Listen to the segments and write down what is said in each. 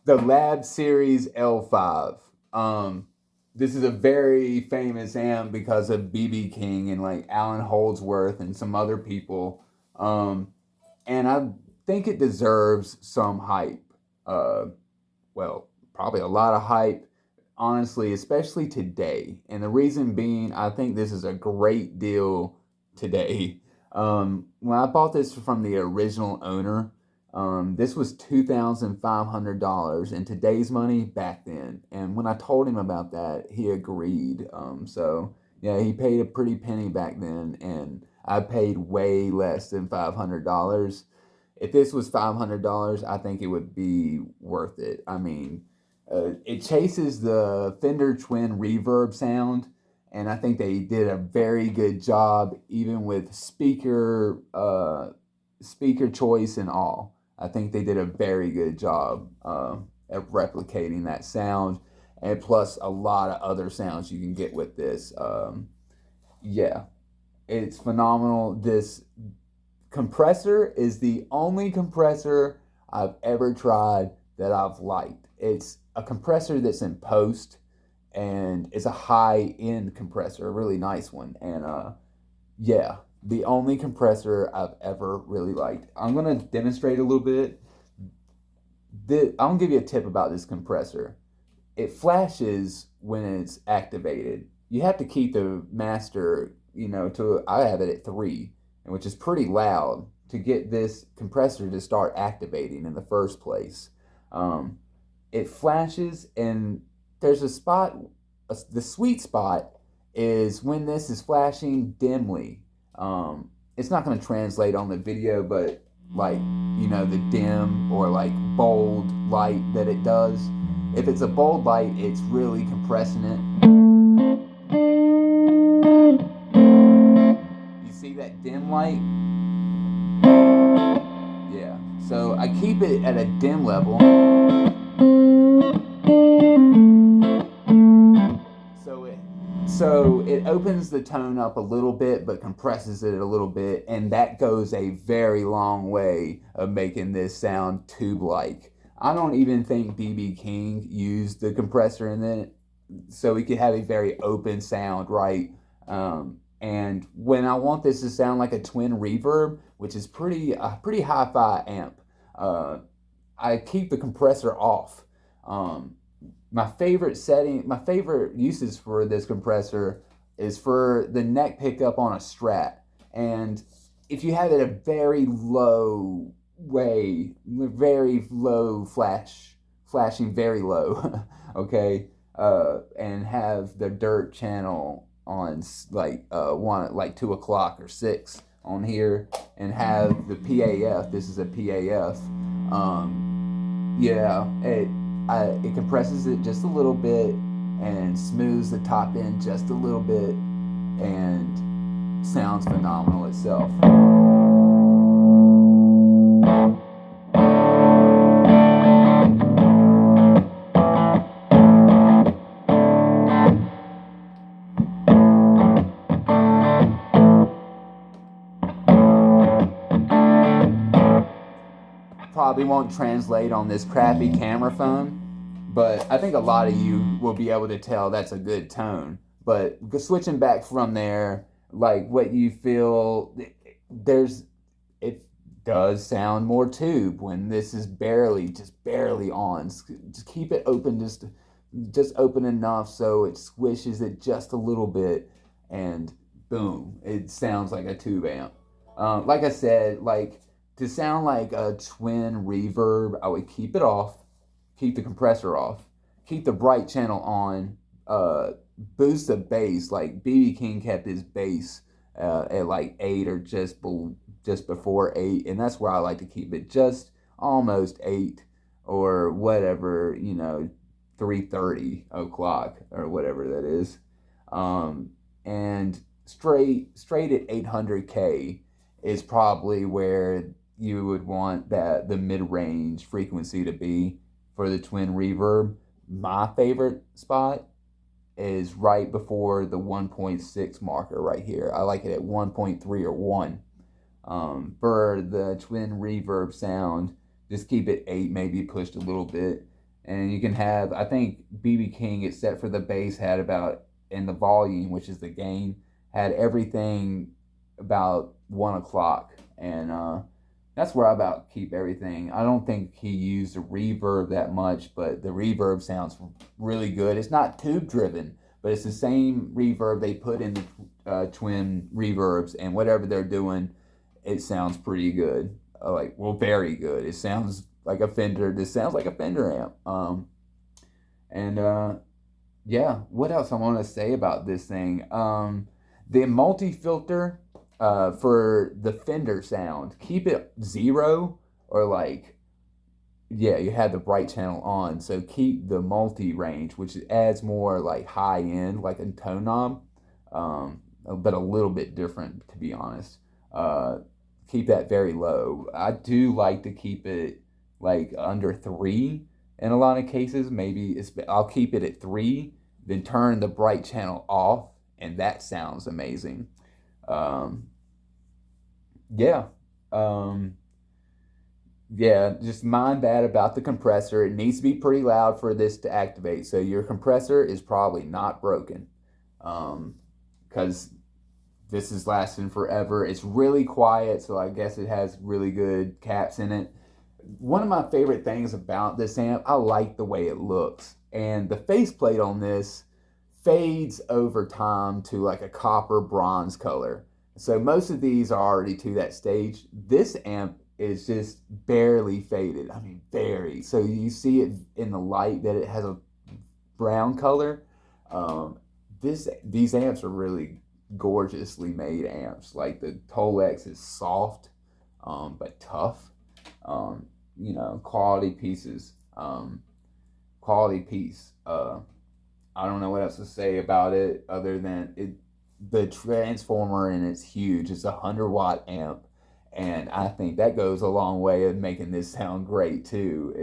the Lab Series L5. This is a very famous amp because of BB King and like Allan Holdsworth and some other people. And I think it deserves some hype. Uh, well, probably a lot of hype, honestly, especially today. And the reason being, I think this is a great deal today. When I bought this from the original owner, this was $2,500 in today's money back then. And when I told him about that, he agreed. So yeah, he paid a pretty penny back then, and I paid way less than $500. If this was $500, I think it would be worth it. I mean, it chases the Fender Twin reverb sound, and I think they did a very good job, even with speaker choice and all. I think they did a very good job at replicating that sound, and plus a lot of other sounds you can get with this. Yeah, it's phenomenal. This compressor is the only compressor I've ever tried that I've liked. It's a compressor that's in post, and it's a high end compressor, a really nice one. And yeah, the only compressor I've ever really liked. I'm gonna demonstrate a little bit. I'm gonna give you a tip about this compressor. It flashes when it's activated. You have to keep the master, to I have it at 3, which is pretty loud to get this compressor to start activating in the first place. Um, it flashes, and there's a spot. The sweet spot is when this is flashing dimly. It's not going to translate on the video, but like the dim or like bold light that it does. If it's a bold light, it's really compressing it. You see that dim light? Yeah. So I keep it at a dim level. So it opens the tone up a little bit, but compresses it a little bit, and that goes a very long way of making this sound tube-like. I don't even think BB King used the compressor in it, so we could have a very open sound, right? And when I want this to sound like a twin reverb, which is pretty hi-fi amp, uh, I keep the compressor off. Um, my favorite uses for this compressor is for the neck pickup on a Strat. And if you have it a very low very low flashing very low, okay, and have the dirt channel on like 2 o'clock or 6 on here, and have the PAF. This is a PAF. Yeah, it compresses it just a little bit and smooths the top end just a little bit, and sounds phenomenal itself. Probably won't translate on this crappy camera phone, but I think a lot of you will be able to tell that's a good tone. But switching back from there, like what you feel, there's it does sound more tube when this is just barely on. Just keep it open, just open enough so it squishes it just a little bit, and boom, it sounds like a tube amp. Like I said, like to sound like a twin reverb, I would keep it off, keep the compressor off, keep the bright channel on, boost the bass. Like BB King kept his bass at like 8 or just before 8, and that's where I like to keep it, just almost 8 or whatever, 3:30 o'clock or whatever that is. And straight at 800K is probably where you would want the mid-range frequency to be for the twin reverb. My favorite spot is right before the 1.6 marker right here. I like it at 1.3 or 1. For the twin reverb sound, just keep it 8, maybe pushed a little bit, And you can have, I think BB King, except for the bass, had about, and the volume, which is the gain, had everything about 1 o'clock. And that's where I about keep everything. I don't think he used the reverb that much, but the reverb sounds really good. It's not tube driven, but it's the same reverb they put in the twin reverbs, and whatever they're doing, it sounds pretty good. Very good. It sounds like a Fender. This sounds like a Fender amp. And yeah, what else I want to say about this thing? The multi filter for the Fender sound, keep it 0, or yeah, you had the bright channel on. So keep the multi range, which adds more like high end, like a tone knob, but a little bit different, to be honest. Keep that very low. I do like to keep it like under 3 in a lot of cases. I'll keep it at 3, then turn the bright channel off, and that sounds amazing. Yeah. Um, yeah, just mind that about the compressor. It needs to be pretty loud for this to activate. So your compressor is probably not broken. Because this is lasting forever. It's really quiet, so I guess it has really good caps in it. One of my favorite things about this amp, I like the way it looks. And the faceplate on this fades over time to like a copper bronze color. So most of these are already to that stage. This amp is just barely faded. I mean, very. So you see it in the light that it has a brown color. These amps are really gorgeously made amps. Like the Tolex is soft, but tough. Quality pieces. Quality piece. I don't know what else to say about it other than it. The transformer in it's huge. It's a 100-watt amp, and I think that goes a long way of making this sound great too.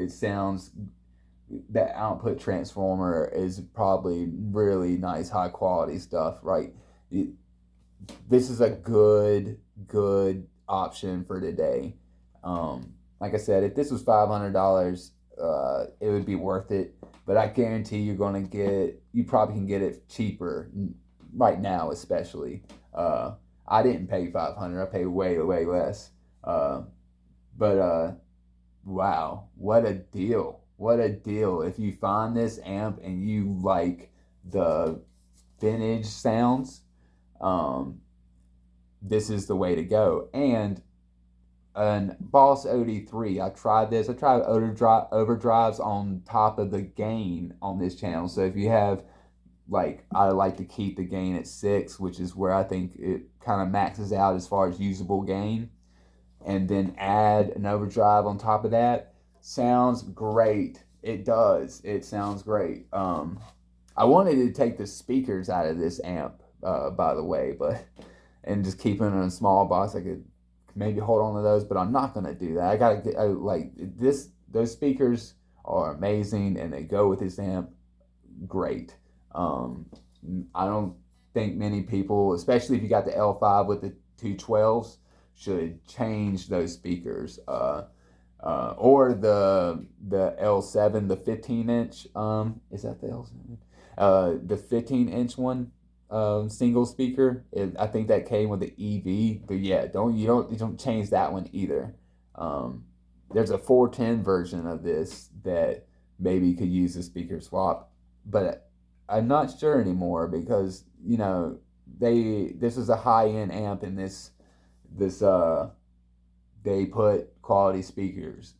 That output transformer is probably really nice, high quality stuff, right? This is a good option for today. Like I said, if this was $500, it would be worth it. But I guarantee you probably can get it cheaper right now, especially. I didn't pay $500. I paid way less. But wow, what a deal! What a deal! If you find this amp and you like the vintage sounds, this is the way to go. And an Boss OD3, I tried this. I tried overdrives on top of the gain on this channel. So if you have, I like to keep the gain at 6, which is where I think it kind of maxes out as far as usable gain, and then add an overdrive on top of that. Sounds great. It does. It sounds great. I wanted to take the speakers out of this amp, by the way, and just keep it in a small box. I could maybe hold on to those, but I'm not gonna do that. I gotta get this. Those speakers are amazing, and they go with this amp great. I don't think many people, especially if you got the L5 with the 212s, should change those speakers. Or the L7, the 15-inch. Is that the L7? The 15-inch one, single speaker. I think that came with the EV. But yeah, you don't change that one either. There's a 410 version of this that maybe could use a speaker swap, but I'm not sure anymore because this is a high-end amp, and they put quality speakers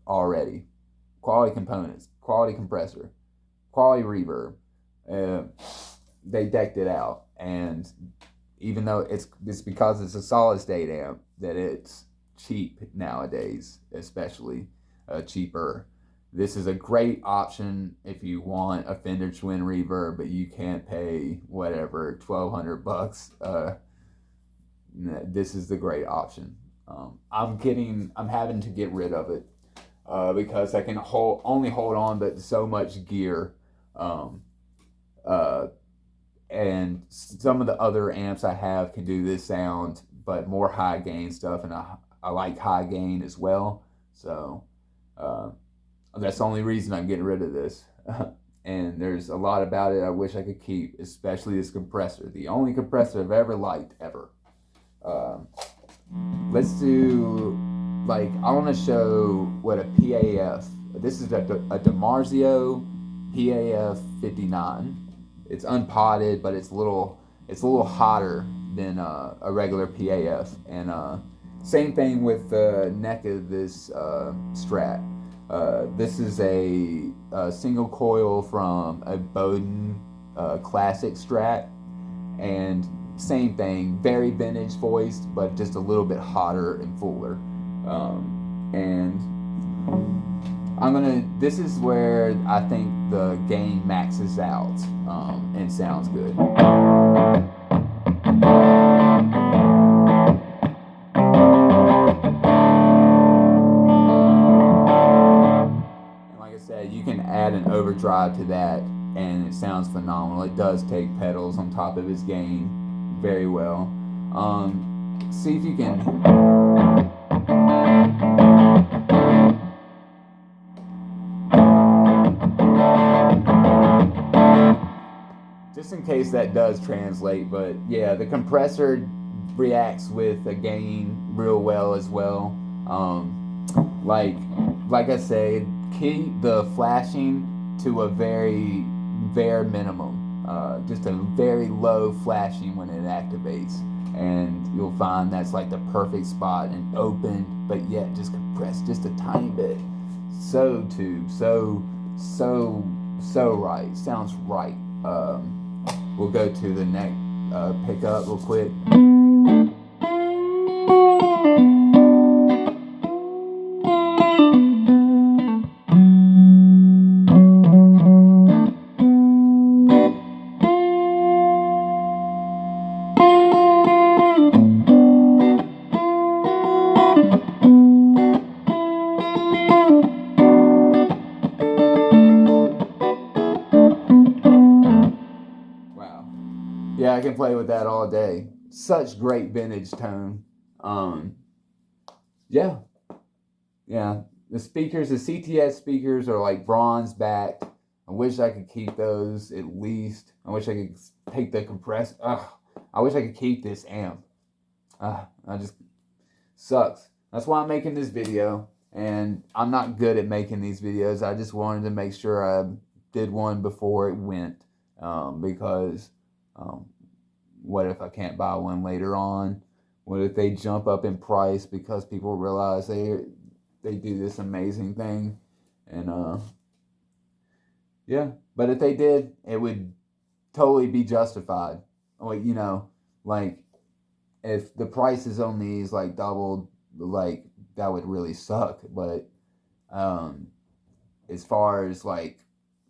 already, quality components, quality compressor, quality reverb. They decked it out, and even though it's because it's a solid state amp that it's cheap nowadays, especially cheaper. This is a great option if you want a Fender Twin reverb, but you can't pay whatever $1,200. This is the great option. I'm having to get rid of it because I can only hold on but so much gear, and some of the other amps I have can do this sound, but more high gain stuff, and I like high gain as well. So That's the only reason I'm getting rid of this. And there's a lot about it I wish I could keep, especially this compressor. The only compressor I've ever liked, ever. Let's do, like, I want to show what a PAF, this is a DiMarzio PAF 59. It's unpotted, but it's a little hotter than a regular PAF. And same thing with the neck of this Strat. This is a single coil from a Bowden classic Strat, and same thing, very vintage voiced, but just a little bit hotter and fuller. And this is where I think the gain maxes out and sounds good. And like I said, you can add an overdrive to that and it sounds phenomenal. It does take pedals on top of its gain very well. See if you can. Just in case that does translate, but yeah, the compressor reacts with a gain real well as well. Like I said, keep the flashing to a very bare minimum. Just a very low flashing when it activates, and you'll find that's like the perfect spot, and open but yet just compressed just a tiny bit. So right, sounds right. We'll go to the neck pickup real quick. Yeah, I can play with that all day. Such great vintage tone. Yeah. The speakers, the CTS speakers are like bronze backed. I wish I could keep those at least. I wish I could take the compressor. I wish I could keep this amp. I just sucks. That's why I'm making this video. And I'm not good at making these videos. I just wanted to make sure I did one before it went. Because what if I can't buy one later on? What if they jump up in price because people realize they do this amazing thing? And yeah, but if they did, it would totally be justified. Like, like if the prices on these like doubled, like that would really suck. But as far as like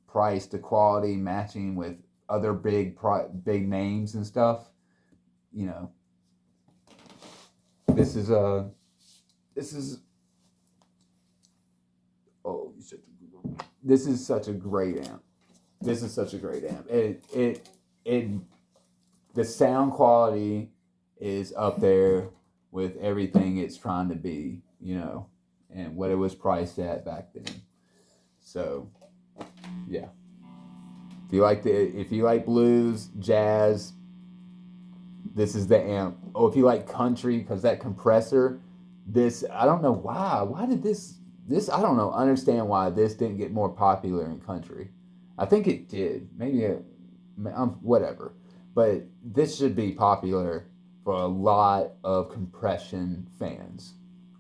price to quality matching with other big names and stuff, this is such a great amp. This is such a great amp. The sound quality is up there with everything it's trying to be, and what it was priced at back then. So, yeah. If you like blues, jazz, this is the amp. Oh, if you like country, because that compressor, I don't know why. Why did this? I don't know. Understand why this didn't get more popular in country. I think it did. Maybe whatever. But this should be popular for a lot of compression fans.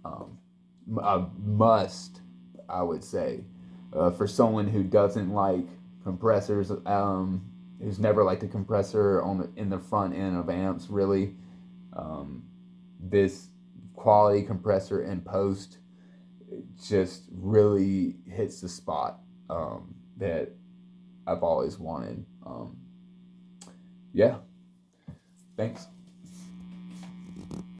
A must, I would say, for someone who doesn't like compressors, who's never liked a compressor in the front end of amps, really. This quality compressor in post just really hits the spot that I've always wanted. Yeah. Thanks.